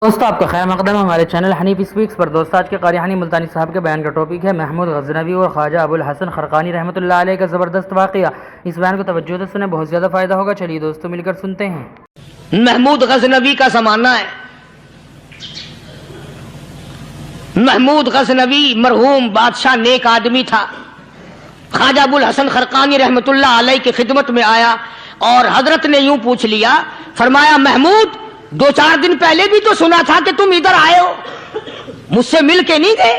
دوستو آپ کا خیر مقدم ہے ہمارے چینل حنیف اسپیکس پر۔ دوستو آج کے قاری حنیف ملتانی صاحب کے بیان کا ٹاپک ہے محمود غزنوی اور خواجہ ابو الحسن خرقانی رحمۃ اللہ علیہ کا زبردست واقعہ۔ اس بیان کو توجہ سے سنیں، بہت زیادہ فائدہ ہوگا۔ چلیے دوستو مل کر سنتے ہیں۔ محمود غزنوی کا زمانہ ہے۔ محمود غزنوی مرحوم بادشاہ نیک آدمی تھا۔ خواجہ ابو الحسن خرقانی رحمۃ اللہ علیہ کی خدمت میں آیا اور حضرت نے یوں پوچھ لیا، فرمایا محمود 2-4 دن پہلے بھی تو سنا تھا کہ تم ادھر آئے ہو، مجھ سے مل کے نہیں گئے؟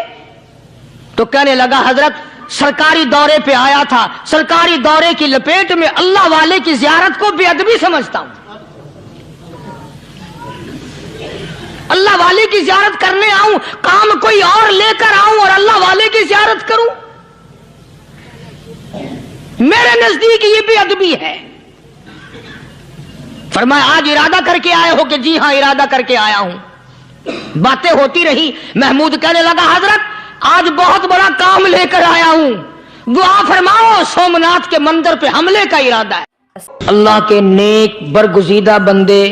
تو کہنے لگا حضرت سرکاری دورے پہ آیا تھا، سرکاری دورے کی لپیٹ میں اللہ والے کی زیارت کو بے ادبی سمجھتا ہوں، اللہ والے کی زیارت کرنے آؤں، کام کوئی اور لے کر آؤں اور اللہ والے کی زیارت کروں؟ میرے نزدیک یہ بے ادبی ہے۔ فرمایا آج ارادہ کر کے آئے ہو؟ کہ جی ہاں ارادہ کر کے آیا ہوں۔ باتیں ہوتی رہی، محمود کہنے لگا حضرت آج بہت بڑا کام لے کر آیا ہوں، دعا فرماؤ، سومناتھ کے مندر پہ حملے کا ارادہ ہے۔ اللہ کے نیک برگزیدہ بندے،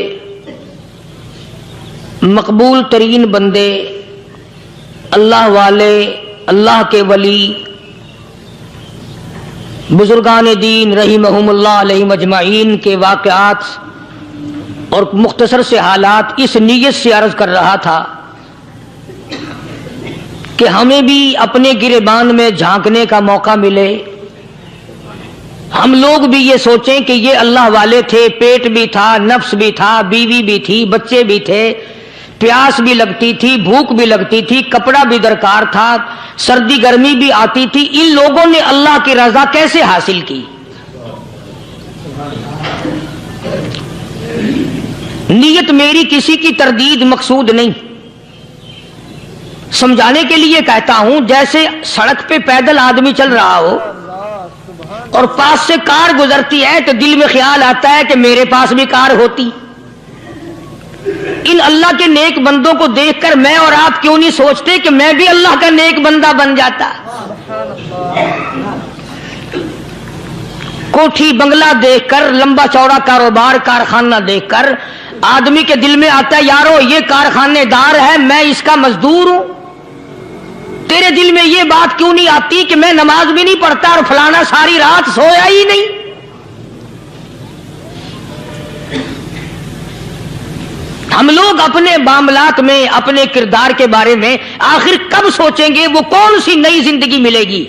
مقبول ترین بندے، اللہ والے، اللہ کے ولی، بزرگان دین رحمہم اللہ علیہ مجمعین کے واقعات اور مختصر سے حالات اس نیت سے عرض کر رہا تھا کہ ہمیں بھی اپنے گریبان میں جھانکنے کا موقع ملے، ہم لوگ بھی یہ سوچیں کہ یہ اللہ والے تھے، پیٹ بھی تھا، نفس بھی تھا، بیوی بھی تھی، بچے بھی تھے، پیاس بھی لگتی تھی، بھوک بھی لگتی تھی، کپڑا بھی درکار تھا، سردی گرمی بھی آتی تھی، ان لوگوں نے اللہ کی رضا کیسے حاصل کی؟ نیت میری کسی کی تردید مقصود نہیں، سمجھانے کے لیے کہتا ہوں جیسے سڑک پہ پیدل آدمی چل رہا ہو اور پاس سے کار گزرتی ہے تو دل میں خیال آتا ہے کہ میرے پاس بھی کار ہوتی۔ ان اللہ کے نیک بندوں کو دیکھ کر میں اور آپ کیوں نہیں سوچتے کہ میں بھی اللہ کا نیک بندہ بن جاتا؟ کوٹھی بنگلہ دیکھ کر، لمبا چوڑا کاروبار کارخانہ دیکھ کر آدمی کے دل میں آتا ہے یارو یہ کارخانے دار ہے، میں اس کا مزدور ہوں۔ تیرے دل میں یہ بات کیوں نہیں آتی کہ میں نماز بھی نہیں پڑھتا اور فلانا ساری رات سویا ہی نہیں؟ ہم لوگ اپنے معاملات میں، اپنے کردار کے بارے میں آخر کب سوچیں گے وہ کون سی نئی زندگی ملے گی؟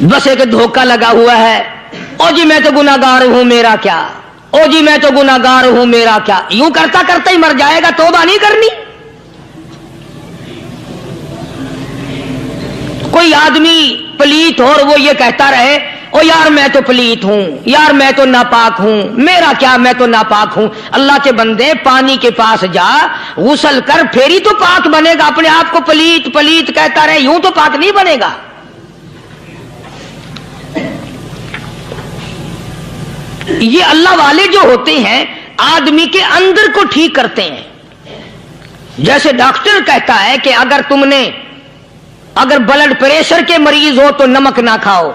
بس ایک دھوکہ لگا ہوا ہے، او جی میں تو گناہگار ہوں میرا کیا، او جی میں تو گناہگار ہوں میرا کیا، یوں کرتا کرتا ہی مر جائے گا، توبہ نہیں کرنی۔ کوئی آدمی پلیت ہو اور وہ یہ کہتا رہے او یار میں تو پلیت ہوں، یار میں تو ناپاک ہوں، میرا کیا میں تو ناپاک ہوں۔ اللہ کے بندے پانی کے پاس جا، غسل کر، پھر ہی تو پاک بنے گا۔ اپنے آپ کو پلیت پلیت کہتا رہے یوں تو پاک نہیں بنے گا۔ یہ اللہ والے جو ہوتے ہیں آدمی کے اندر کو ٹھیک کرتے ہیں۔ جیسے ڈاکٹر کہتا ہے کہ اگر بلڈ پریشر کے مریض ہو تو نمک نہ کھاؤ،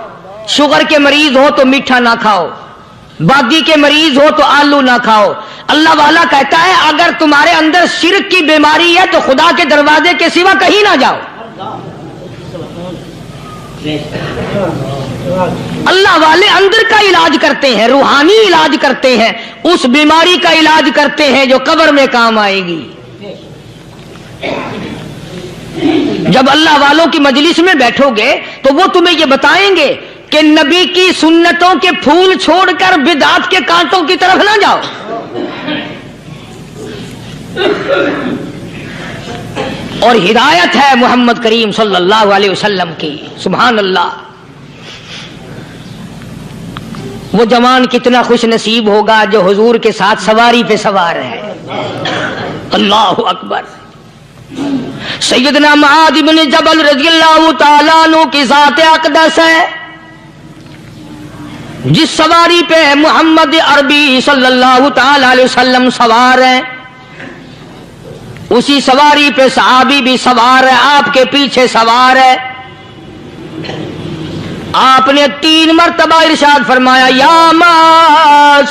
شوگر کے مریض ہو تو میٹھا نہ کھاؤ، بادی کے مریض ہو تو آلو نہ کھاؤ۔ اللہ والا کہتا ہے اگر تمہارے اندر شرک کی بیماری ہے تو خدا کے دروازے کے سوا کہیں نہ جاؤ۔ اللہ والے اندر کا علاج کرتے ہیں، روحانی علاج کرتے ہیں، اس بیماری کا علاج کرتے ہیں جو قبر میں کام آئے گی۔ جب اللہ والوں کی مجلس میں بیٹھو گے تو وہ تمہیں یہ بتائیں گے کہ نبی کی سنتوں کے پھول چھوڑ کر بدعت کے کانٹوں کی طرف نہ جاؤ۔ اور ہدایت ہے محمد کریم صلی اللہ علیہ وسلم کی، سبحان اللہ۔ وہ جوان کتنا خوش نصیب ہوگا جو حضور کے ساتھ سواری پہ سوار ہے۔ اللہ اکبر۔ سیدنا معاذ بن جبل رضی اللہ تعالیٰ عنہ کی ذات اقدس ہے، جس سواری پہ محمد عربی صلی اللہ تعالیٰ علیہ وسلم سوار ہیں، اسی سواری پہ صحابی بھی سوار ہے، آپ کے پیچھے سوار ہے۔ آپ نے 3 مرتبہ ارشاد فرمایا یا معاذ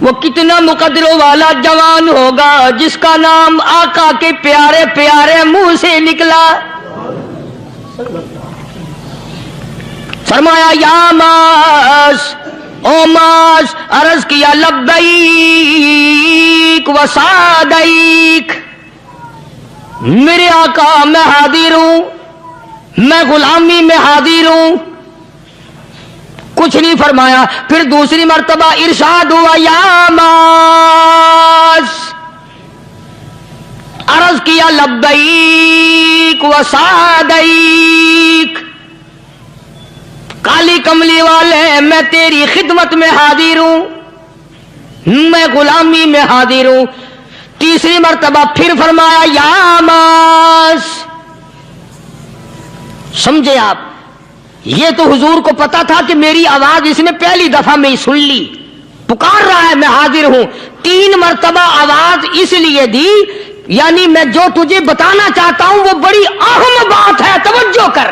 وہ کتنا مقدروں والا جوان ہوگا جس کا نام آقا کے پیارے پیارے منہ سے نکلا. فرمایا یا ماس، او ماس، عرض کیا لبیک و سعدیک، میرے آقا میں حاضر ہوں، میں غلامی میں حاضر ہوں. کچھ نہیں فرمایا. پھر دوسری مرتبہ ارشاد ہوا یا ماس، عرض کیا لبیک و سعدیک، کالی کملی والے میں تیری خدمت میں حاضر ہوں، میں غلامی میں حاضر ہوں. تیسری مرتبہ پھر فرمایا یا ماس. سمجھے آپ، یہ تو حضور کو پتا تھا کہ میری آواز اس نے پہلی دفعہ میں ہی سن لی، پکار رہا ہے میں حاضر ہوں. 3 مرتبہ آواز اس لیے دی، یعنی میں جو تجھے بتانا چاہتا ہوں وہ بڑی اہم بات ہے، توجہ کر،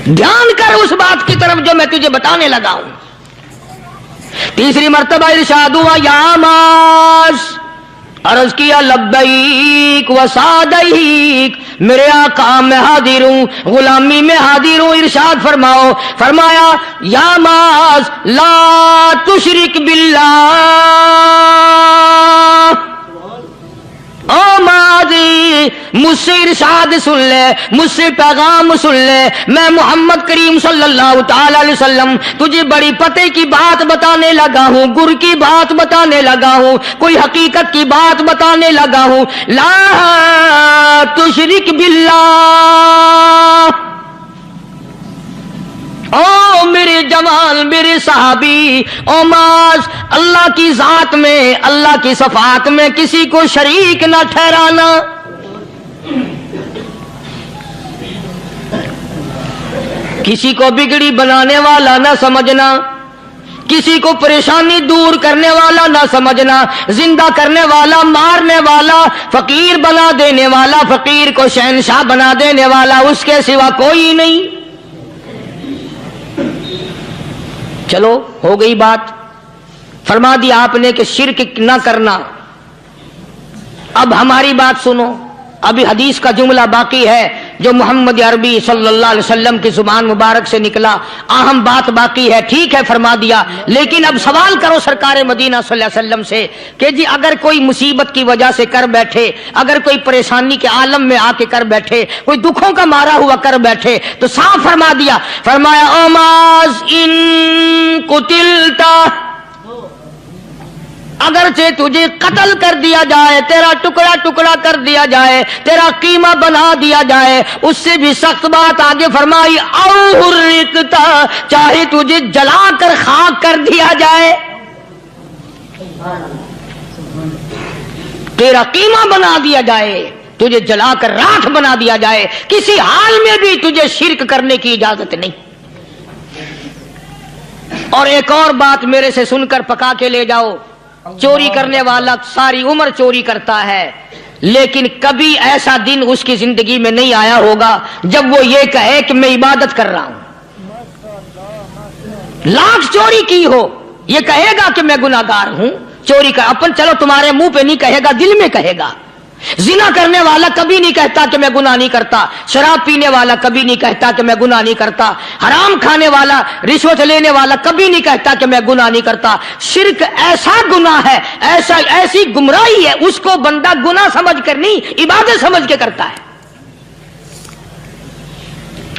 دھیان کر اس بات کی طرف جو میں تجھے بتانے لگا ہوں. تیسری مرتبہ ارشاد ہوا یا ماس، عرض کیا لبیک و سعدیک، میرے آقا میں حاضر ہوں، غلامی میں حاضر ہوں. ارشاد فرماؤ. فرمایا یا ماس لا تشرک باللہ، او ماضی مجھ سے ارشاد سن لے، مجھ سے پیغام سن لے. میں محمد کریم صلی اللہ تعالی علیہ وسلم تجھے بڑی پتے کی بات بتانے لگا ہوں، گر کی بات بتانے لگا ہوں، کوئی حقیقت کی بات بتانے لگا ہوں. لا تشرک باللہ، او میرے جمال، میرے صحابی، او ماس، اللہ کی ذات میں، اللہ کی صفات میں کسی کو شریک نہ ٹھہرانا. کسی کو بگڑی بنانے والا نہ سمجھنا، کسی کو پریشانی دور کرنے والا نہ سمجھنا، زندہ کرنے والا، مارنے والا، فقیر بنا دینے والا، فقیر کو شہنشاہ بنا دینے والا اس کے سوا کوئی نہیں. چلو ہو گئی بات، فرما دیا آپ نے کہ شرک نہ کرنا. اب ہماری بات سنو، ابھی حدیث کا جملہ باقی ہے جو محمد عربی صلی اللہ علیہ وسلم کی زبان مبارک سے نکلا، اہم بات باقی ہے. ٹھیک ہے فرما دیا، لیکن اب سوال کرو سرکار مدینہ صلی اللہ علیہ وسلم سے کہ جی اگر کوئی مصیبت کی وجہ سے کر بیٹھے، اگر کوئی پریشانی کے عالم میں آ کے کر بیٹھے، کوئی دکھوں کا مارا ہوا کر بیٹھے، تو صاف فرما دیا. فرمایا او ماز ان قتلتا، اگرچہ تجھے قتل کر دیا جائے، تیرا ٹکڑا ٹکڑا کر دیا جائے، تیرا قیمہ بنا دیا جائے، اس سے بھی سخت بات آگے فرمائی او حرقتا، چاہے تجھے جلا کر خاک کر دیا جائے، تیرا قیمہ بنا دیا جائے، تجھے جلا کر راکھ بنا دیا جائے، کسی حال میں بھی تجھے شرک کرنے کی اجازت نہیں. اور ایک اور بات میرے سے سن کر پکا کے لے جاؤ. چوری کرنے والا ساری عمر چوری کرتا ہے، لیکن کبھی ایسا دن اس کی زندگی میں نہیں آیا ہوگا جب وہ یہ کہے کہ میں عبادت کر رہا ہوں. لاکھ چوری کی ہو، یہ کہے گا کہ میں گناہگار ہوں، چوری کر اپن چلو تمہارے منہ پہ نہیں کہے گا، دل میں کہے گا. زنا کرنے والا کبھی نہیں کہتا کہ میں گناہ نہیں کرتا، شراب پینے والا کبھی نہیں کہتا کہ میں گناہ نہیں کرتا، حرام کھانے والا، رشوت لینے والا کبھی نہیں کہتا کہ میں گناہ نہیں کرتا. شرک ایسا گناہ ہے، ایسی گمراہی ہے، اس کو بندہ گناہ سمجھ کر نہیں عبادت سمجھ کے کرتا ہے.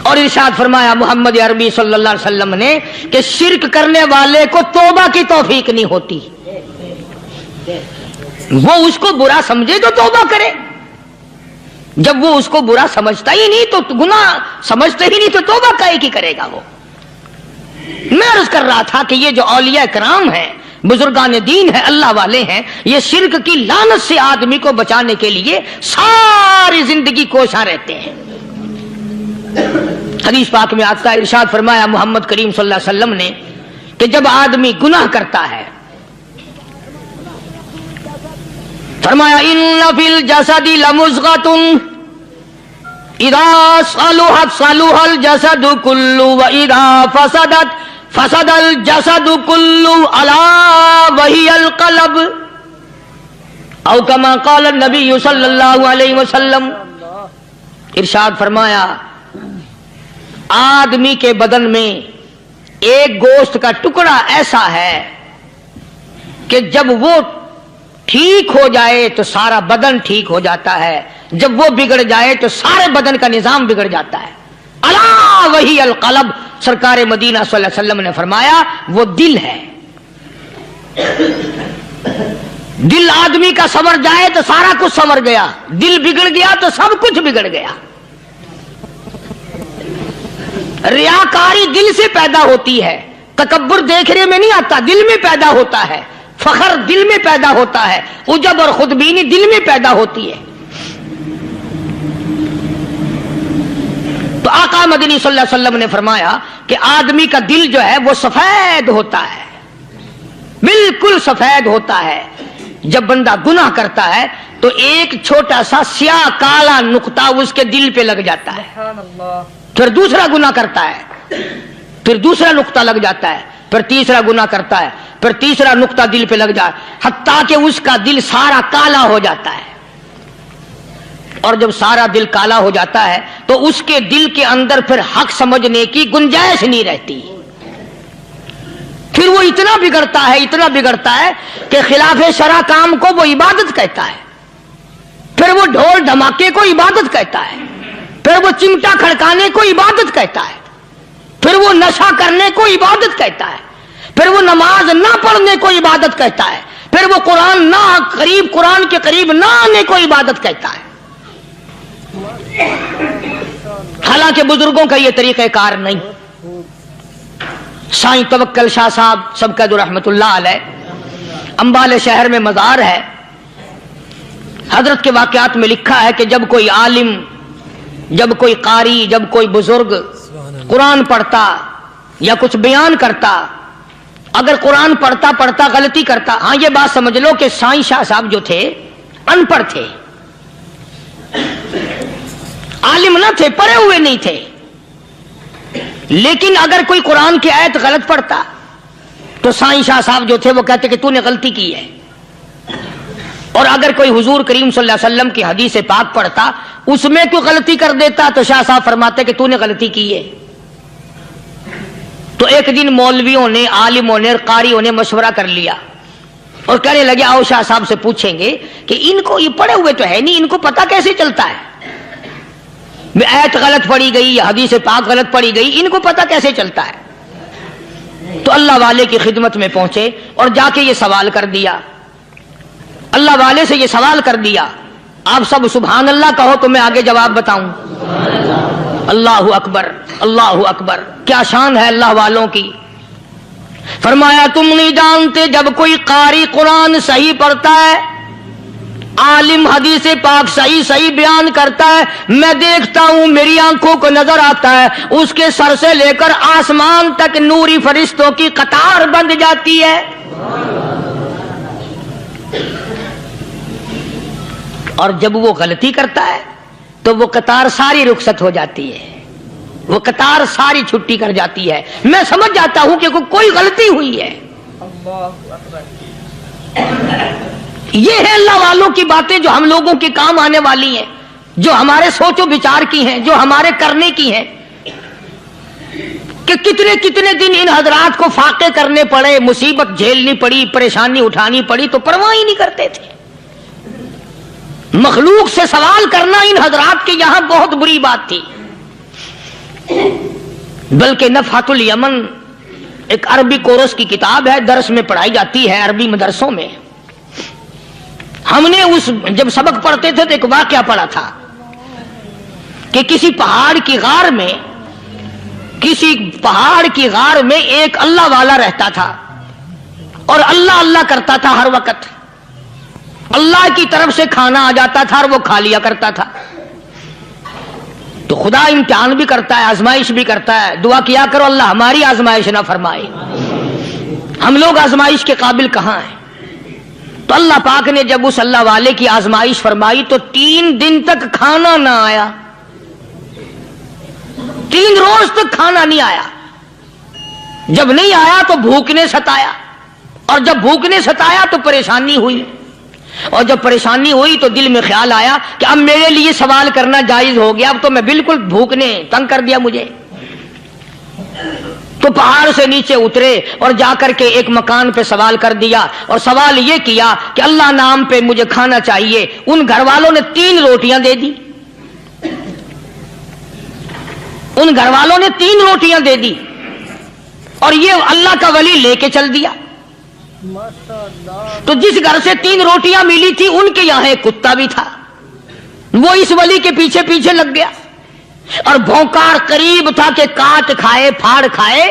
اور ارشاد فرمایا محمد عربی صلی اللہ علیہ وسلم نے کہ شرک کرنے والے کو توبہ کی توفیق نہیں ہوتی. وہ اس کو برا سمجھے تو توبہ کرے، جب وہ اس کو برا سمجھتا ہی نہیں تو گناہ سمجھتے ہی نہیں تو توبہ کائے کی کرے گا وہ. میں عرض کر رہا تھا کہ یہ جو اولیاء کرام ہیں، بزرگان دین ہیں، اللہ والے ہیں، یہ شرک کی لعنت سے آدمی کو بچانے کے لیے ساری زندگی کوشاں رہتے ہیں. حدیث پاک میں آتا ہے، ارشاد فرمایا محمد کریم صلی اللہ علیہ وسلم نے کہ جب آدمی گناہ کرتا ہے، فرمایا ان فی الجسد لمضغۃ اذا صلحت صلح الجسد كله واذا فسدت فسد الجسد کلو الا وہی القلب او کما قال النبی صلی اللہ علیہ وسلم. ارشاد فرمایا آدمی کے بدن میں ایک گوشت کا ٹکڑا ایسا ہے کہ جب وہ ٹھیک ہو جائے تو سارا بدن ٹھیک ہو جاتا ہے، جب وہ بگڑ جائے تو سارے بدن کا نظام بگڑ جاتا ہے. الا وہی القلب، سرکار مدینہ صلی اللہ علیہ وسلم نے فرمایا وہ دل ہے. دل آدمی کا سنور جائے تو سارا کچھ سنور گیا، دل بگڑ گیا تو سب کچھ بگڑ گیا. ریاکاری دل سے پیدا ہوتی ہے، تکبر دیکھنے میں نہیں آتا، دل میں پیدا ہوتا ہے. فخر دل میں پیدا ہوتا ہے، عجب اور خودبینی دل میں پیدا ہوتی ہے. تو آقا مدنی صلی اللہ علیہ وسلم نے فرمایا کہ آدمی کا دل جو ہے وہ سفید ہوتا ہے، بالکل سفید ہوتا ہے. جب بندہ گناہ کرتا ہے تو ایک چھوٹا سا سیاہ کالا نقطہ اس کے دل پہ لگ جاتا ہے. پھر دوسرا گناہ کرتا ہے، پھر دوسرا نقطہ لگ جاتا ہے، پھر تیسرا گناہ کرتا ہے، پھر تیسرا نقطہ دل پہ لگ جائے، حتیٰ کہ اس کا دل سارا کالا ہو جاتا ہے. اور جب سارا دل کالا ہو جاتا ہے تو اس کے دل کے اندر پھر حق سمجھنے کی گنجائش نہیں رہتی. پھر وہ اتنا بگڑتا ہے، اتنا بگڑتا ہے کہ خلاف شرع کام کو وہ عبادت کہتا ہے، پھر وہ ڈھول دھماکے کو عبادت کہتا ہے، پھر وہ چمٹا کھڑکانے کو عبادت کہتا ہے، پھر وہ نشہ کرنے کو عبادت کہتا ہے، پھر وہ نماز نہ پڑھنے کو عبادت کہتا ہے، پھر وہ قرآن کے قریب نہ آنے کو عبادت کہتا ہے. حالانکہ بزرگوں کا یہ طریقہ کار نہیں. سائیں توکل شاہ صاحب سبکت رحمت اللہ علیہ، امبالے شہر میں مزار ہے. حضرت کے واقعات میں لکھا ہے کہ جب کوئی عالم، جب کوئی قاری، جب کوئی بزرگ قرآن پڑھتا یا کچھ بیان کرتا، اگر قرآن پڑھتا پڑھتا غلطی کرتا، ہاں یہ بات سمجھ لو کہ سائیں شاہ صاحب جو تھے ان پڑھ تھے، عالم نہ تھے، پڑھے ہوئے نہیں تھے، لیکن اگر کوئی قرآن کی آیت غلط پڑھتا تو سائیں شاہ صاحب جو تھے وہ کہتے کہ تو نے غلطی کی ہے. اور اگر کوئی حضور کریم صلی اللہ علیہ وسلم کی حدیث پاک پڑھتا اس میں کوئی غلطی کر دیتا تو شاہ صاحب فرماتے کہ تو نے غلطی کی ہے. تو ایک دن مولویوں نے، عالموں نے اور قاریوں نے مشورہ کر لیا اور کہنے لگے آؤ شاہ صاحب سے پوچھیں گے کہ ان کو، یہ پڑھے ہوئے تو ہے نہیں، ان کو پتہ کیسے چلتا ہے، آیت غلط پڑھی گئی یا حدیث پاک غلط پڑھی گئی، ان کو پتہ کیسے چلتا ہے. تو اللہ والے کی خدمت میں پہنچے اور جا کے یہ سوال کر دیا، اللہ والے سے یہ سوال کر دیا. آپ سب سبحان اللہ کہو تو میں آگے جواب بتاؤں. اللہ اکبر، اللہ اکبر، کیا شان ہے اللہ والوں کی. فرمایا تم نہیں جانتے جب کوئی قاری قرآن صحیح پڑھتا ہے، عالم حدیث پاک صحیح بیان کرتا ہے، میں دیکھتا ہوں، میری آنکھوں کو نظر آتا ہے، اس کے سر سے لے کر آسمان تک نوری فرشتوں کی قطار بند جاتی ہے. اور جب وہ غلطی کرتا ہے تو وہ قطار ساری رخصت ہو جاتی ہے، وہ قطار ساری چھٹی کر جاتی ہے. میں سمجھ جاتا ہوں کہ کوئی غلطی ہوئی ہے. یہ ہے اللہ والوں کی باتیں جو ہم لوگوں کے کام آنے والی ہیں، جو ہمارے سوچ و بچار کی ہیں، جو ہمارے کرنے کی ہیں. کہ کتنے کتنے دن ان حضرات کو فاقے کرنے پڑے، مصیبت جھیلنی پڑی، پریشانی اٹھانی پڑی تو پرواہ ہی نہیں کرتے تھے. مخلوق سے سوال کرنا ان حضرات کے یہاں بہت بری بات تھی. بلکہ نفحۃ الیمن ایک عربی کورس کی کتاب ہے، درس میں پڑھائی جاتی ہے عربی مدرسوں میں. ہم نے جب سبق پڑھتے تھے تو ایک واقعہ پڑھا تھا کہ کسی پہاڑ کی غار میں ایک اللہ والا رہتا تھا اور اللہ اللہ کرتا تھا. ہر وقت اللہ کی طرف سے کھانا آ جاتا تھا اور وہ کھا لیا کرتا تھا. تو خدا امتحان بھی کرتا ہے، آزمائش بھی کرتا ہے. دعا کیا کرو اللہ ہماری آزمائش نہ فرمائے. ہم لوگ آزمائش کے قابل کہاں ہیں. تو اللہ پاک نے جب اس اللہ والے کی آزمائش فرمائی تو 3 دن تک کھانا نہ آیا، 3 روز تک کھانا نہیں آیا. جب نہیں آیا تو بھوک نے ستایا، اور جب بھوک نے ستایا تو پریشانی ہوئی، اور جب پریشانی ہوئی تو دل میں خیال آیا کہ اب میرے لیے سوال کرنا جائز ہو گیا، اب تو میں بالکل بھوک نے تنگ کر دیا مجھے۔ تو پہاڑ سے نیچے اترے اور جا کر کے ایک مکان پہ سوال کر دیا، اور سوال یہ کیا کہ اللہ نام پہ مجھے کھانا چاہیے۔ ان گھر والوں نے 3 روٹیاں دے دی، ان گھر والوں نے 3 روٹیاں دے دی، اور یہ اللہ کا ولی لے کے چل دیا۔ تو جس گھر سے 3 روٹیاں ملی تھی ان کے یہاں ایک کتا بھی تھا، وہ اس ولی کے پیچھے پیچھے لگ گیا، اور بھونکار قریب تھا کہ کاٹ کھائے پھاڑ کھائے۔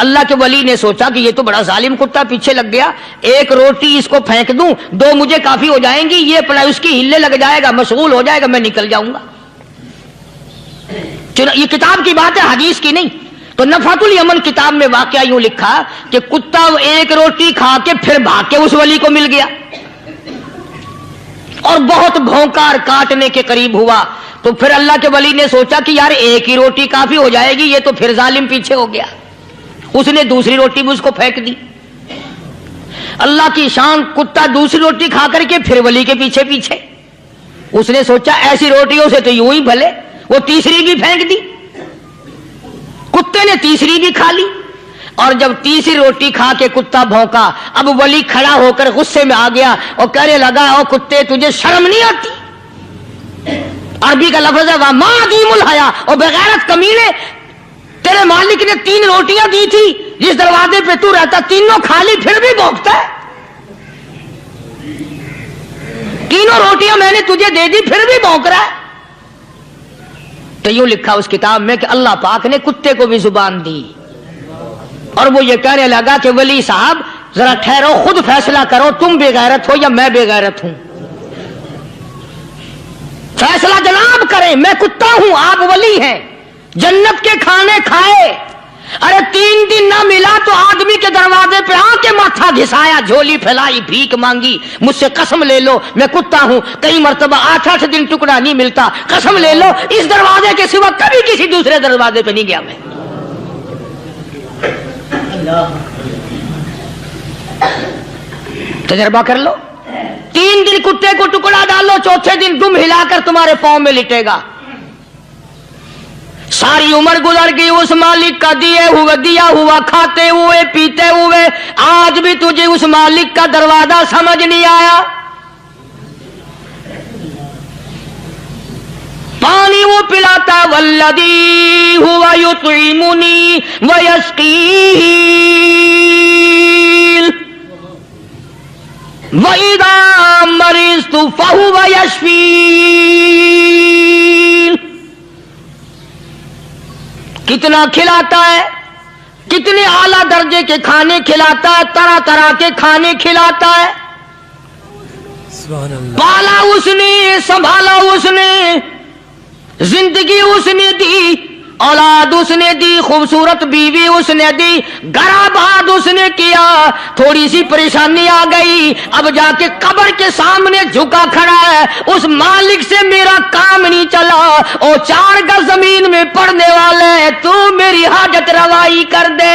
اللہ کے ولی نے سوچا کہ یہ تو بڑا ظالم کتا پیچھے لگ گیا، 1 روٹی اس کو پھینک دوں، 2 مجھے کافی ہو جائیں گی، یہ اپنا اس کی ہلے لگ جائے گا، مشغول ہو جائے گا، میں نکل جاؤں گا۔ یہ کتاب کی بات ہے، حدیث کی نہیں۔ تو نفحۃ الیمن کتاب میں واقعہ یوں لکھا کہ کتا 1 روٹی کھا کے پھر بھاگ کے اس ولی کو مل گیا، اور بہت بھونکار کاٹنے کے قریب ہوا۔ تو پھر اللہ کے ولی نے سوچا کہ یار 1 ہی روٹی کافی ہو جائے گی، یہ تو پھر ظالم پیچھے ہو گیا۔ اس نے دوسری روٹی بھی اس کو پھینک دی۔ اللہ کی شان، کتا دوسری روٹی کھا کر کے پھر ولی کے پیچھے پیچھے۔ اس نے سوچا ایسی روٹیوں سے تو یوں ہی بھلے، وہ تیسری بھی پھینک دی۔ کتے نے تیسری بھی کھا لی، اور جب تیسری روٹی کھا کے کتا بھونکا، اب ولی کھڑا ہو کر غصے میں آ گیا اور کہنے لگا او کتے تجھے شرم نہیں آتی؟ عربی کا لفظ ہے وَمَا عَدِيمُ الْحَيَا، اور بغیرت کمینے، تیرے مالک نے 3 روٹیاں دی تھی، جس دروازے پہ تو رہتا تینوں کھا لی، پھر بھی بھونکتا ہے۔ 3 روٹیاں میں نے تجھے دے دی، پھر بھی بھونک رہا ہے۔ تو یوں لکھا اس کتاب میں کہ اللہ پاک نے کتے کو بھی زبان دی، اور وہ یہ کہنے لگا کہ ولی صاحب ذرا ٹھہرو، خود فیصلہ کرو، تم بے غیرت ہو یا میں بے غیرت ہوں؟ فیصلہ جناب کریں، میں کتا ہوں، آپ ولی ہیں، جنت کے کھانے کھائے، ارے 3 دن نہ ملا تو آدمی کے دروازے پہ آ کے ماتھا گھسایا، جھولی پھیلائی، بھیک مانگی، مجھ سے قسم لے لو میں کتا ہوں، کئی مرتبہ 8 دن ٹکڑا نہیں ملتا، قسم لے لو اس دروازے کے سوا کبھی کسی دوسرے دروازے پہ نہیں گیا میں۔ تجربہ کر لو، 3 دن کتے کو ٹکڑا ڈالو، چوتھے دن دم ہلا کر تمہارے پاؤں میں لٹے گا۔ ساری عمر گزر گئی اس مالک کا دیا ہوا کھاتے ہوئے پیتے ہوئے، آج بھی تجھے اس مالک کا دروازہ سمجھ نہیں آیا۔ پانی وہ پلاتا والذی ہوا یطعمنی ویسقین وَإِذَا مَرِضْتُ فَهُوَ يَشْفِينِ۔ کتنا کھلاتا ہے، کتنے اعلیٰ درجے کے کھانے کھلاتا ہے، طرح طرح کے کھانے کھلاتا ہے، پالا اس نے، سنبھالا اس نے، زندگی اس نے دی، اولاد اس نے دی، خوبصورت بیوی اس نے دی، گھر آباد اس نے کیا، تھوڑی سی پریشانی آ گئی، اب جا کے قبر کے سامنے جھکا کھڑا ہے، اس مالک سے میرا کام نہیں چلا، او 4 گز زمین میں پڑنے والے، تو میری حاجت روائی کر دے۔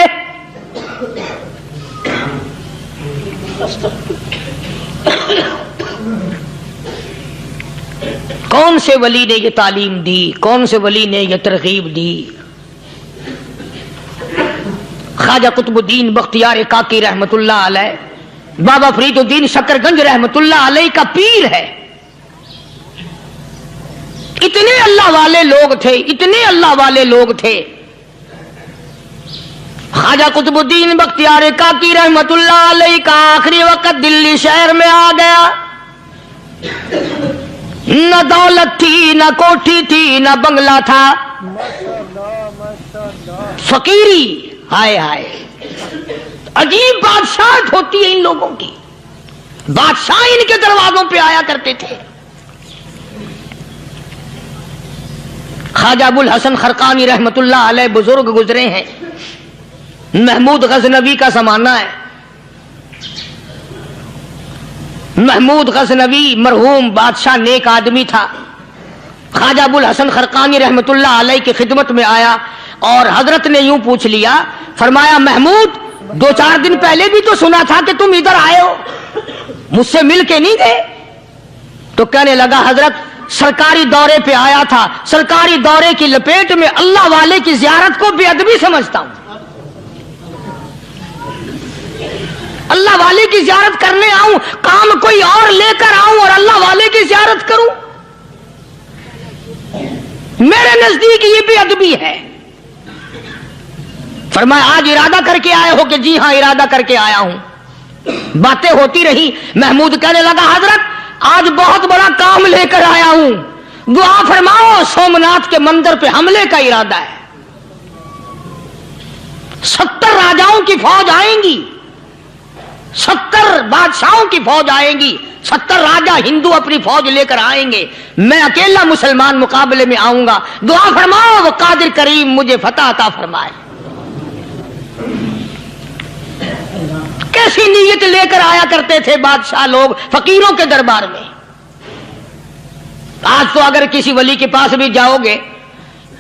کون سے ولی نے یہ تعلیم دی، کون سے ولی نے یہ ترغیب دی؟ خواجہ قطب الدین بختیار کاکی رحمت اللہ علیہ، بابا فرید الدین شکر گنج رحمت اللہ علیہ کا پیر ہے۔ اتنے اللہ والے لوگ تھے، اتنے اللہ والے لوگ تھے۔ خواجہ قطب الدین بختیار کاکی رحمت اللہ علیہ کا آخری وقت دلی شہر میں آ گیا، نہ دولت تھی، نہ کوٹھی تھی، نہ بنگلہ تھا، فقیری، ہائے ہائے، عجیب بادشاہت ہوتی ہے ان لوگوں کی، بادشاہ ان کے دروازوں پہ آیا کرتے تھے۔ خواجہ ابو الحسن خرقانی رحمت اللہ علیہ بزرگ گزرے ہیں، محمود غزنوی کا زمانہ ہے۔ محمود غزنوی مرحوم بادشاہ نیک آدمی تھا، خواجہ ابو الحسن خرقانی رحمت اللہ علیہ کی خدمت میں آیا اور حضرت نے یوں پوچھ لیا، فرمایا محمود 2-4 دن پہلے بھی تو سنا تھا کہ تم ادھر آئے ہو، مجھ سے مل کے نہیں گئے؟ تو کہنے لگا حضرت سرکاری دورے پہ آیا تھا، سرکاری دورے کی لپیٹ میں اللہ والے کی زیارت کو بے ادبی سمجھتا ہوں، اللہ والے کی زیارت کرنے آؤں، کام کوئی اور لے کر آؤں اور اللہ والے کی زیارت کروں؟ میرے نزدیک یہ بے ادبی ہے۔ فرمایا آج ارادہ کر کے آئے ہو؟ کہ جی ہاں ارادہ کر کے آیا ہوں۔ باتیں ہوتی رہی، محمود کہنے لگا حضرت آج بہت بڑا کام لے کر آیا ہوں، دعا فرماؤ، سومناتھ کے مندر پہ حملے کا ارادہ ہے، 70 راجاؤں کی فوج آئیں گی، 70 بادشاہوں کی فوج آئیں گی، 70 راجا ہندو اپنی فوج لے کر آئیں گے، میں اکیلا مسلمان مقابلے میں آؤں گا، دعا فرماؤ وہ قادر کریم مجھے فتح عطا فرمائے۔ کیسی نیت لے کر آیا کرتے تھے بادشاہ لوگ فقیروں کے دربار میں۔ آج تو اگر کسی ولی کے پاس بھی جاؤ گے،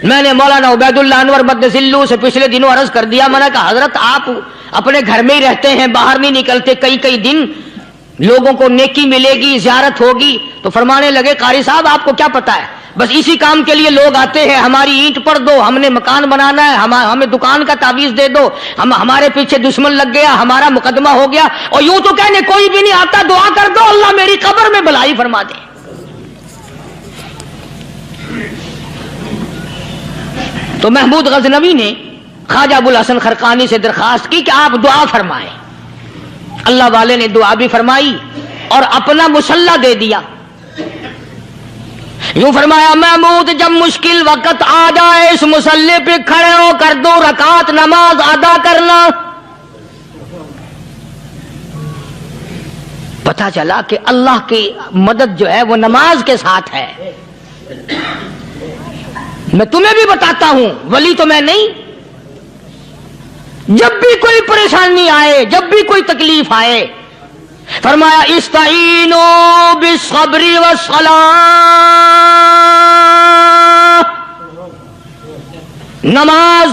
میں نے مولانا عبید اللہ انور مدثلو سے پچھلے دنوں عرض کر دیا، میں نے کہا حضرت آپ اپنے گھر میں ہی رہتے ہیں، باہر نہیں نکلتے، کئی دن لوگوں کو نیکی ملے گی، زیارت ہوگی، تو فرمانے لگے قاری صاحب آپ کو کیا پتا ہے، بس اسی کام کے لیے لوگ آتے ہیں، ہماری اینٹ پڑ دو، ہم نے مکان بنانا ہے، ہمیں دکان کا تعویذ دے دو، ہمارے پیچھے دشمن لگ گیا، ہمارا مقدمہ ہو گیا، اور یوں تو کہنے کوئی بھی نہیں آتا، دعا کر دو اللہ میری قبر میں بھلائی فرما دے۔ تو محمود غزنوی نے خواجہ ابوالحسن خرقانی سے درخواست کی کہ آپ دعا فرمائیں۔ اللہ والے نے دعا بھی فرمائی اور اپنا مسلح دے دیا۔ یوں فرمایا محمود جب مشکل وقت آ جائے اس مسلح پہ کھڑے ہو کر 2 رکعت نماز ادا کرنا۔ پتا چلا کہ اللہ کی مدد جو ہے وہ نماز کے ساتھ ہے۔ میں تمہیں بھی بتاتا ہوں، ولی تو میں نہیں، جب بھی کوئی پریشانی آئے، جب بھی کوئی تکلیف آئے، فرمایا استعینوا بالصبر والصلاۃ، نماز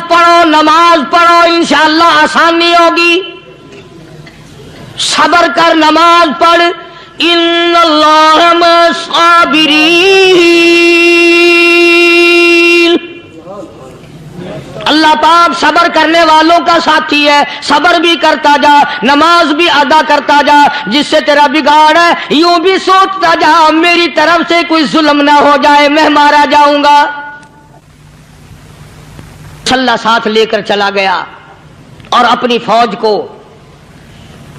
پڑھو انشاءاللہ آسانی ہوگی، صبر کر، نماز پڑھ، ان اللہ مع الصابرین، اللہ پاک صبر کرنے والوں کا ساتھی ہے، صبر بھی کرتا جا، نماز بھی ادا کرتا جا، جس سے تیرا بگاڑ ہے یوں بھی سوچتا جا میری طرف سے کوئی ظلم نہ ہو جائے، میں مارا جاؤں گا۔ مسلح ساتھ لے کر چلا گیا اور اپنی فوج کو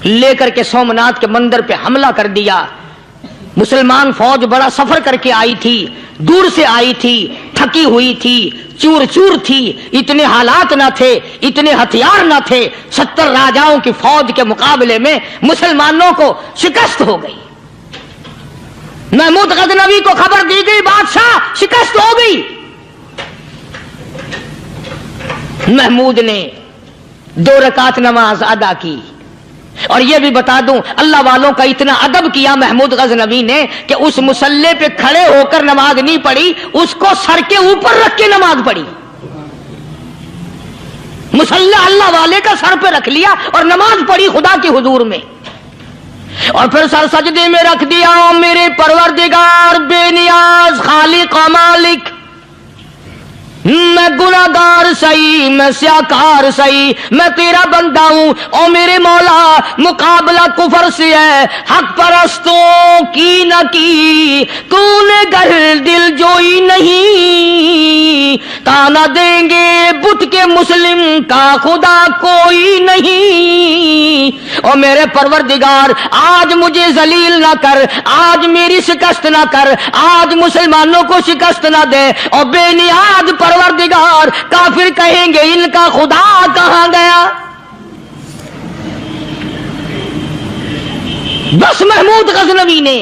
لے کر کے سومناتھ کے مندر پہ حملہ کر دیا۔ مسلمان فوج بڑا سفر کر کے آئی تھی، دور سے آئی تھی، تھکی ہوئی تھی، چور چور تھی، اتنے حالات نہ تھے، اتنے ہتھیار نہ تھے، 70 راجاؤں کی فوج کے مقابلے میں مسلمانوں کو شکست ہو گئی۔ محمود غزنوی کو خبر دی گئی بادشاہ شکست ہو گئی۔ محمود نے 2 رکعت نماز ادا کی، اور یہ بھی بتا دوں اللہ والوں کا اتنا ادب کیا محمود غزنوی نے کہ اس مسلح پہ کھڑے ہو کر نماز نہیں پڑھی، اس کو سر کے اوپر رکھ کے نماز پڑھی۔ مسلح اللہ والے کا سر پہ رکھ لیا اور نماز پڑھی خدا کے حضور میں، اور پھر سر سجدے میں رکھ دیا، میرے پروردگار بے نیاز خالق و مالک، میں گناہگار سہی، میں سیاکار سہی، میں تیرا بندہ ہوں، او میرے مولا مقابلہ کفر سے ہے، حق پرستوں کی نہ کی تو نے گر دل جوئی نہیں، تانا دیں گے بت کے مسلم کا خدا کوئی نہیں، او میرے پروردگار آج مجھے ذلیل نہ کر، آج میری شکست نہ کر، آج مسلمانوں کو شکست نہ دے، اور بے نیاز پروردگار کافر کہیں گے ان کا خدا کہاں گیا۔ بس محمود غزنوی نے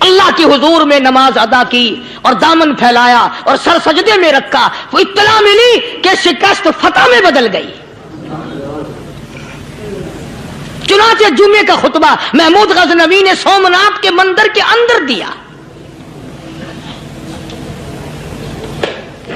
اللہ کے حضور میں نماز ادا کی اور دامن پھیلایا اور سر سجدے میں رکھا، وہ اطلاع ملی کہ شکست فتح میں بدل گئی۔ چنانچہ جمعے کا خطبہ محمود غزنوی نے سومناتھ کے مندر کے اندر دیا۔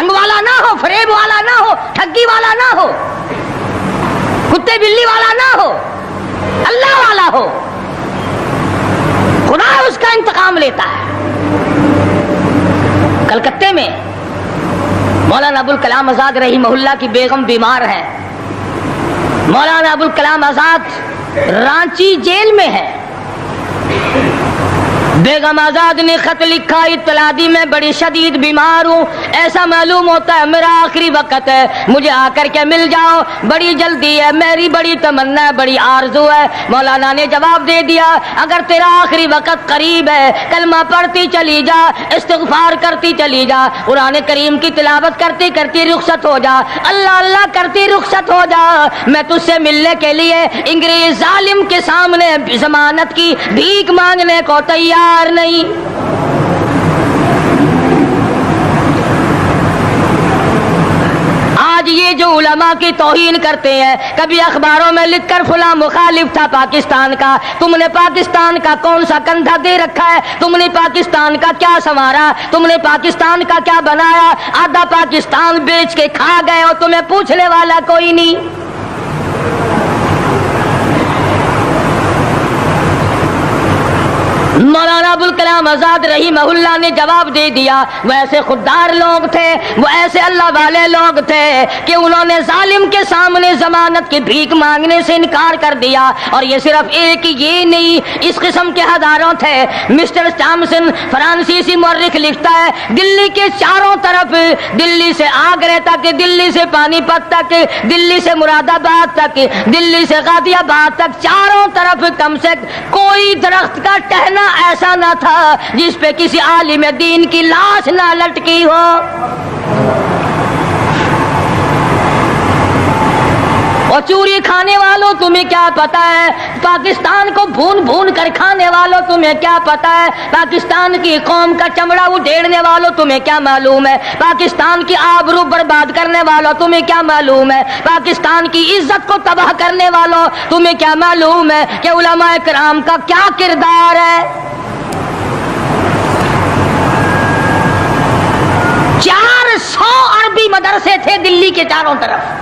ڈھنگ والا نہ ہو، فریب والا نہ ہو، ٹھگی والا نہ ہو، کتے بلی والا نہ ہو، اللہ والا ہو، خدا اس کا انتقام لیتا ہے۔ کلکتے میں مولانا ابوالکلام آزاد رحمہ اللہ کی بیگم بیمار ہے، مولانا ابوالکلام آزاد رانچی جیل میں ہے۔ بیگم آزاد نے خط لکھا، اطلاع دی میں بڑی شدید بیمار ہوں، ایسا معلوم ہوتا ہے میرا آخری وقت ہے، مجھے آ کر کے مل جاؤ، بڑی جلدی ہے، میری بڑی تمنا ہے، بڑی آرزو ہے۔ مولانا نے جواب دے دیا اگر تیرا آخری وقت قریب ہے کلمہ پڑھتی چلی جا، استغفار کرتی چلی جا، قرآن کریم کی تلاوت کرتی کرتی رخصت ہو جا، اللہ اللہ کرتی رخصت ہو جا، میں تجھ سے ملنے کے لیے انگریز ظالم کے سامنے ضمانت کی بھیک مانگنے کو تیار نہیں۔ آج یہ جو علماء کی توہین کرتے ہیں، کبھی اخباروں میں لکھ کر فلاں مخالف تھا پاکستان کا، تم نے پاکستان کا کون سا کندھا دے رکھا ہے، تم نے پاکستان کا کیا سنوارا، تم نے پاکستان کا کیا بنایا، آدھا پاکستان بیچ کے کھا گئے اور تمہیں پوچھنے والا کوئی نہیں۔ مولانا ابوالکلام آزاد رحمہ اللہ نے جواب دے دیا، وہ ایسے خوددار لوگ تھے، وہ ایسے اللہ والے لوگ تھے کہ انہوں نے ظالم کے سامنے ضمانت کی بھیک مانگنے سے انکار کر دیا، اور یہ صرف ایک یہ نہیں، اس قسم کے ہزاروں تھے۔ مسٹر ٹامسن فرانسیسی مورخ لکھتا ہے دلی کے چاروں طرف، دلی سے آگرہ تک، دلی سے پانی پت تک، دلی سے مراد آباد تک، دلی سے غازی آباد تک، چاروں طرف کم سے کوئی درخت کا ٹہنا ایسا نہ تھا جس پہ کسی عالم دین کی لاش نہ لٹکی ہو۔ اور چوری کھانے والوں تمہیں کیا پتا ہے، پاکستان کو بھون بھون کر کھانے والوں تمہیں کیا پتا ہے، پاکستان کی قوم کا چمڑا اڈھیڑنے والوں تمہیں کیا معلوم ہے، پاکستان کی آبرو برباد کرنے والوں تمہیں کیا معلوم ہے، پاکستان کی عزت کو تباہ کرنے والوں تمہیں کیا معلوم ہے کہ علماء کرام کا کیا کردار ہے۔ 400 عربی مدرسے تھے دلی کے چاروں طرف،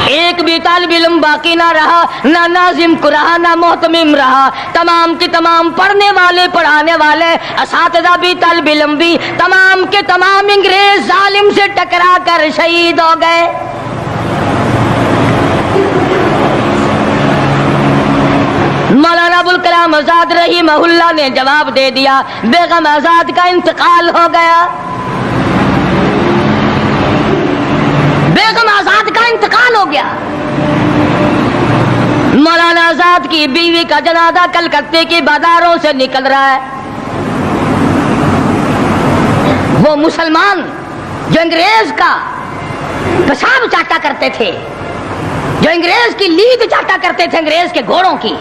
ایک بھی طالب علم باقی نہ رہا، نہ ناظم کو رہا، نہ محتمم رہا، تمام کے تمام پڑھنے والے، پڑھانے والے، اساتذہ بھی، طالب علم بھی، تمام کے تمام انگریز ظالم سے ٹکرا کر شہید ہو گئے۔ مولانا ابوالکلام آزاد رحمہ اللہ نے جواب دے دیا، بیگم آزاد کا انتقال ہو گیا، بیگم آزاد کا انتقال ہو گیا۔ مولانا آزاد کی بیوی کا جنازہ کلکتے کی بازاروں سے نکل رہا ہے۔ وہ مسلمان جو انگریز کا پیشاب چاٹا کرتے تھے، جو انگریز کی لید چاٹا کرتے تھے، انگریز کے گھوڑوں کی،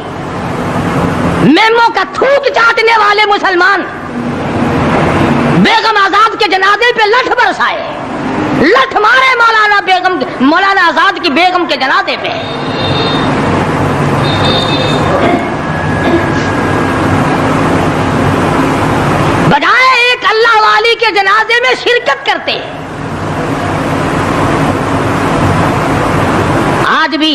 میموں کا تھوک چاٹنے والے مسلمان بیگم آزاد کے جنازے پہ لٹھ برسائے، لٹھ مارے مولانا آزاد کی بیگم کے جنازے پہ۔ بجائے ایک اللہ والی کے جنازے میں شرکت کرتے، آج بھی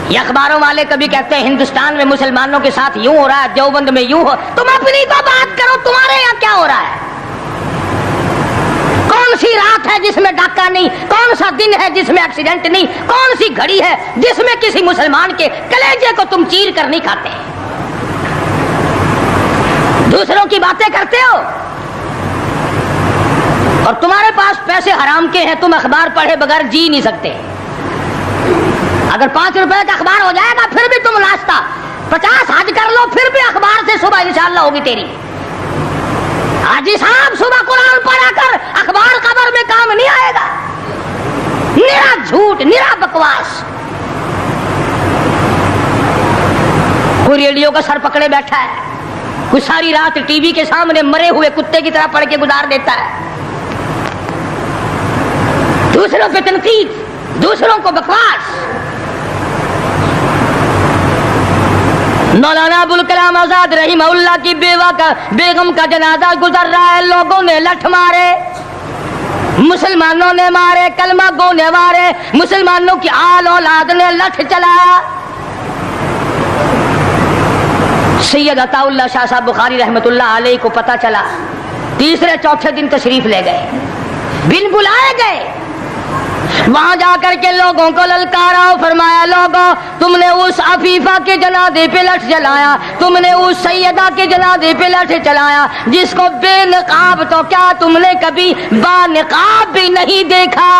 یہ اخباروں والے کبھی کہتے ہیں ہندوستان میں مسلمانوں کے ساتھ یوں ہو رہا ہے، دیوبند میں یوں ہو، تم اپنی تو بات کرو، تمہارے یہاں کیا ہو رہا ہے؟ کون سی رات ہے جس میں ڈاکہ نہیں، کون سا دن ہے جس میں ایکسیڈنٹ نہیں، کون سی گھڑی ہے جس میں کسی مسلمان کے کلیجے کو تم چیر کر نہیں کھاتے؟ دوسروں کی باتیں کرتے ہو، اور تمہارے پاس پیسے حرام کے ہیں، تم اخبار پڑھے بغیر جی نہیں سکتے۔ اگر 5 روپے کا اخبار ہو جائے گا پھر بھی تم ناشتہ 50 حج کر لو، پھر بھی اخبار سے صبح انشاءاللہ ہوگی تیری۔ حاجی صاحب صبح قرآن پڑھا کر اخبار قبر میں کام نہیں آئے گا، نرا جھوٹ، نرا بکواس۔ کوئی ریڈیو کا سر پکڑے بیٹھا ہے، کوئی ساری رات ٹی وی کے سامنے مرے ہوئے کتے کی طرح پڑھ کے گزار دیتا ہے، دوسروں پہ تنقید، دوسروں کو بکواس۔ مولانا ابوالکلام آزاد رحمہ اللہ کی بیوہ کا بیگم کا جنازہ گزر رہا ہے، لوگوں نے لٹھ مارے، مسلمانوں نے مارے، کلمہ گو نے مارے، مسلمانوں کی آل اولاد نے لٹھ چلایا۔ سید عطا اللہ شاہ صاحب بخاری رحمت اللہ علیہ کو پتہ چلا، تیسرے چوتھے دن تشریف لے گئے، بن بلائے گئے، وہاں جا کر کے لوگوں کو للکارا، فرمایا لوگوں تم نے اس عفیفہ کے جنازے پہ لٹھ جلایا، تم نے اس سیدہ کے جنازے پہ لٹھ چلایا جس کو بے نقاب تو کیا تم نے کبھی با نقاب بھی نہیں دیکھا۔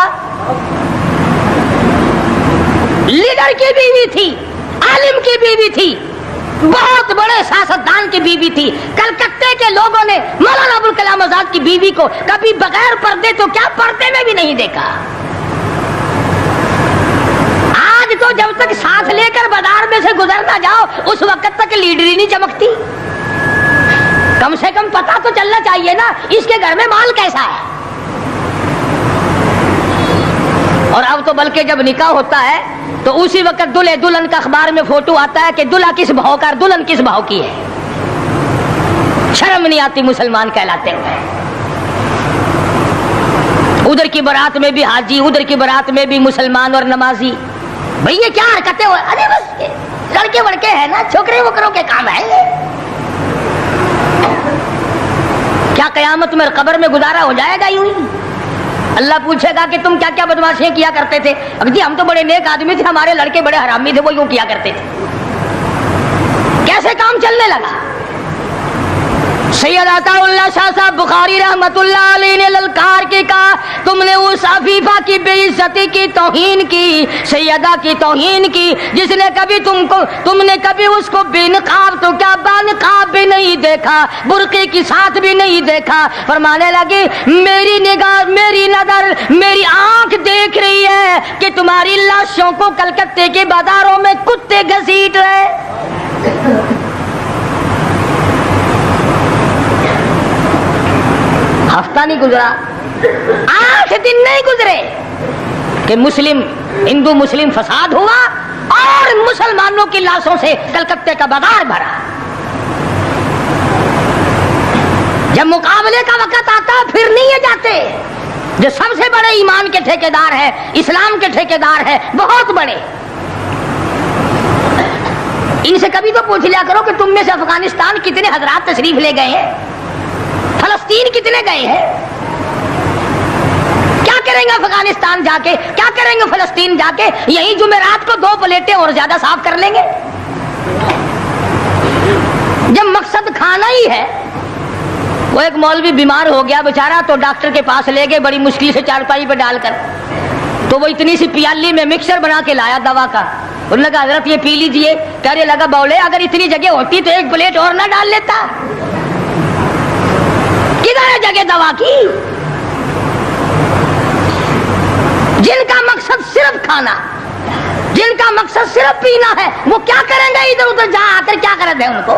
لیڈر کی بیوی تھی، عالم کی بیوی تھی، بہت بڑے سیاستدان کی بیوی تھی، کلکتے کے لوگوں نے مولانا ابوالکلام آزاد کی بیوی کو کبھی بغیر پردے تو کیا پردے میں بھی نہیں دیکھا۔ آج تو جب تک ساتھ لے کر بازار میں سے گزر نہ جاؤ اس وقت تک لیڈری نہیں چمکتی، کم سے کم پتہ تو چلنا چاہیے نا اس کے گھر میں مال کیسا ہے۔ اور اب تو بلکہ جب نکاح ہوتا ہے تو اسی وقت دلہے دلہن کا اخبار میں فوٹو آتا ہے کہ دلہا کس بہو کا دلہن کس بہو کی ہے۔ شرم نہیں آتی مسلمان کہلاتے ہوئے۔ ادھر کی بارات میں بھی حاجی، ادھر کی بارات میں بھی مسلمان اور نمازی، بھئی یہ کیا حرکتیں ہو، ارے بس لڑکے وڑکے ہیں نا، چھوکرے وکروں کے کام ہے یہ۔ کیا قیامت میں قبر میں گزارا ہو جائے گا یوں ہی؟ اللہ پوچھے گا کہ تم کیا کیا بدماشیاں کیا کرتے تھے؟ جی ہم تو بڑے نیک آدمی تھے، ہمارے لڑکے بڑے حرامی تھے، وہ یوں کیا کرتے تھے۔ کیسے کام چلنے لگا؟ سید عطا اللہ شاہ صاحب بخاری رحمت اللہ علیہ نے للکار کے کہا تم نے اس عفیفہ کی بے عزتی کی، توہین کی، سیدہ کی توہین کی جس نے کبھی تم نے کبھی اس کو بے نقاب تو کیا با نقاب بھی نہیں دیکھا، برقعے کے ساتھ بھی نہیں دیکھا۔ فرمانے لگے میری نگاہ، میری نظر، میری آنکھ دیکھ رہی ہے کہ تمہاری لاشوں کو کلکتے کے بازاروں میں کتے گھسیٹ رہے۔ ہفتہ نہیں گزرا، 8 دن نہیں گزرے کہ ہندو مسلم فساد ہوا اور مسلمانوں کی لاشوں سے کلکتے کا بازار بھرا۔ جب مقابلے کا وقت آتا پھر نہیں یہ جاتے، جو سب سے بڑے ایمان کے ٹھیکیدار ہیں، اسلام کے ٹھیکیدار ہیں، بہت بڑے، ان سے کبھی تو پوچھ لیا کرو کہ تم میں سے افغانستان کتنے حضرات تشریف لے گئے ہیں، فلسطین کتنے گئے ہیں، کیا کریں گے افغانستان جا کے، کیا کریں گے فلسطین جا کے؟ یہی جمعرات کو 2 پلیٹیں اور زیادہ صاف کر لیں گے۔ جب مقصد کھانا ہی ہے، وہ ایک مولوی بیمار ہو گیا بیچارہ، تو ڈاکٹر کے پاس لے گئے بڑی مشکل سے چارپائی پہ ڈال کر، تو وہ اتنی سی پیالی میں مکسچر بنا کے لایا دوا کا، انہوں نے کہا حضرت یہ پی لیجئے، کہنے لگا بولے اگر اتنی جگہ ہوتی تو 1 پلیٹ اور نہ ڈال لیتا، کدھر ہے جگہ دوا کی؟ جن کا مقصد صرف کھانا، جن کا مقصد صرف پینا ہے، وہ کیا کریں گے ادھر ادھر جا آ کر، کیا کر دیں ان کو؟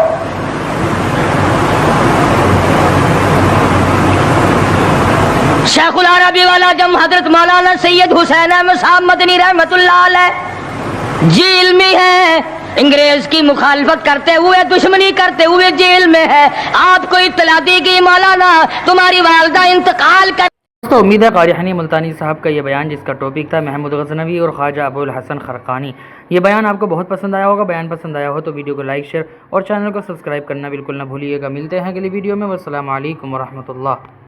شیخ العربی والا جم حضرت مولانا سید حسین احمد صاحب مدنی رحمت اللہ علیہ جیل میں ہے، انگریز کی مخالفت کرتے ہوئے، دشمنی کرتے ہوئے جیل میں ہے، آپ کو اطلاع دی گئی مولانا تمہاری والدہ انتقال کر۔ تو امید ہے قاری حنی ملتانی صاحب کا یہ بیان جس کا ٹاپک تھا محمود غزنوی اور خواجہ ابوالحسن خرقانی، یہ بیان آپ کو بہت پسند آیا ہوگا۔ بیان پسند آیا ہو تو ویڈیو کو لائک، شیئر اور چینل کو سبسکرائب کرنا بالکل نہ بھولیے گا۔ ملتے ہیں اگلی ویڈیو میں، والسلام علیکم ورحمۃ اللہ۔